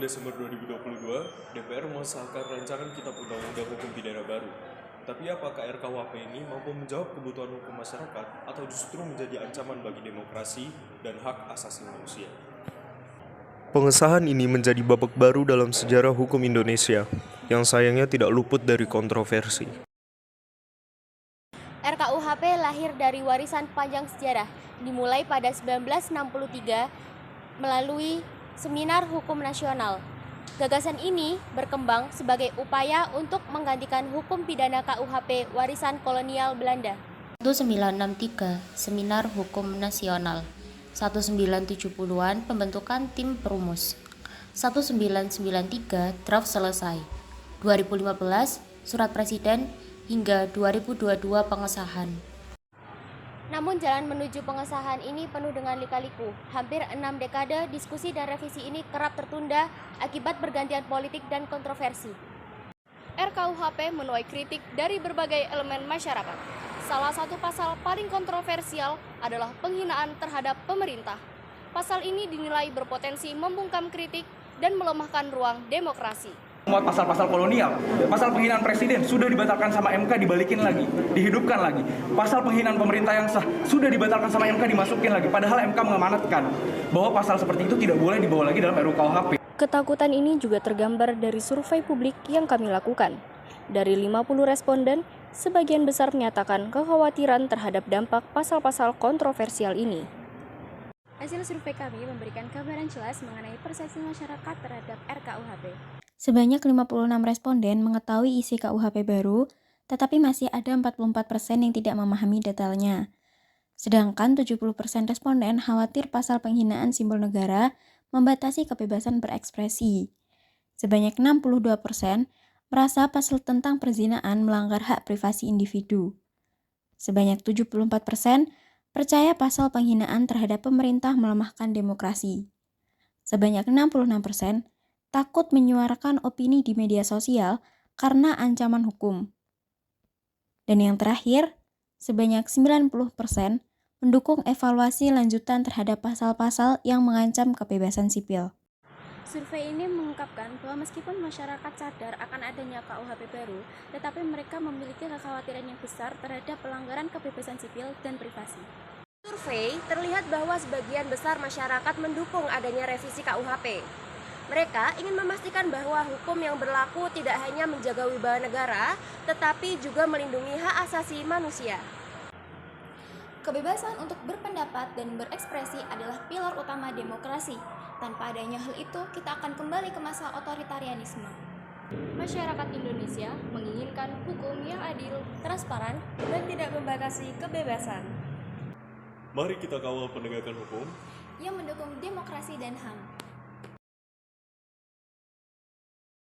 Desember 2022, DPR mengesahkan rancangan Kitab Undang-Undang Hukum Pidana baru. Tapi apakah RKUHP ini mampu menjawab kebutuhan hukum masyarakat atau justru menjadi ancaman bagi demokrasi dan hak asasi manusia? Pengesahan ini menjadi babak baru dalam sejarah hukum Indonesia, yang sayangnya tidak luput dari kontroversi. RKUHP lahir dari warisan panjang sejarah, dimulai pada 1963 melalui Seminar Hukum Nasional. Gagasan ini berkembang sebagai upaya untuk menggantikan hukum pidana KUHP warisan kolonial Belanda. 1963 Seminar Hukum Nasional. 1970-an pembentukan tim perumus. 1993 draft selesai. 2015 surat presiden hingga 2022 pengesahan. Namun jalan menuju pengesahan ini penuh dengan lika-liku. Hampir 6 dekade diskusi dan revisi ini kerap tertunda akibat bergantian politik dan kontroversi. RKUHP menuai kritik dari berbagai elemen masyarakat. Salah satu pasal paling kontroversial adalah penghinaan terhadap pemerintah. Pasal ini dinilai berpotensi membungkam kritik dan melemahkan ruang demokrasi. Muat pasal-pasal kolonial, pasal penghinaan presiden sudah dibatalkan sama MK, dibalikin lagi, dihidupkan lagi. Pasal penghinaan pemerintah yang sah sudah dibatalkan sama MK, dimasukin lagi. Padahal MK mengamanatkan bahwa pasal seperti itu tidak boleh dibawa lagi dalam RUU KUHP. Ketakutan ini juga tergambar dari survei publik yang kami lakukan. Dari 50 responden, sebagian besar menyatakan kekhawatiran terhadap dampak pasal-pasal kontroversial ini. Hasil survei kami memberikan gambaran jelas mengenai persepsi masyarakat terhadap RKUHP. Sebanyak 56 responden mengetahui isi KUHP baru, tetapi masih ada 44% yang tidak memahami detailnya. Sedangkan 70% responden khawatir pasal penghinaan simbol negara membatasi kebebasan berekspresi. Sebanyak 62% merasa pasal tentang perzinaan melanggar hak privasi individu. Sebanyak 74% percaya pasal penghinaan terhadap pemerintah melemahkan demokrasi. Sebanyak 66% takut menyuarakan opini di media sosial karena ancaman hukum. Dan yang terakhir, sebanyak 90% mendukung evaluasi lanjutan terhadap pasal-pasal yang mengancam kebebasan sipil. Survei ini mengungkapkan bahwa meskipun masyarakat sadar akan adanya KUHP baru, tetapi mereka memiliki kekhawatiran yang besar terhadap pelanggaran kebebasan sipil dan privasi. Survei terlihat bahwa sebagian besar masyarakat mendukung adanya revisi KUHP. Mereka ingin memastikan bahwa hukum yang berlaku tidak hanya menjaga wibawa negara, tetapi juga melindungi hak asasi manusia. Kebebasan untuk berpendapat dan berekspresi adalah pilar utama demokrasi. Tanpa adanya hal itu, kita akan kembali ke masa otoritarianisme. Masyarakat Indonesia menginginkan hukum yang adil, transparan, dan tidak membatasi kebebasan. Mari kita kawal penegakan hukum yang mendukung demokrasi dan HAM.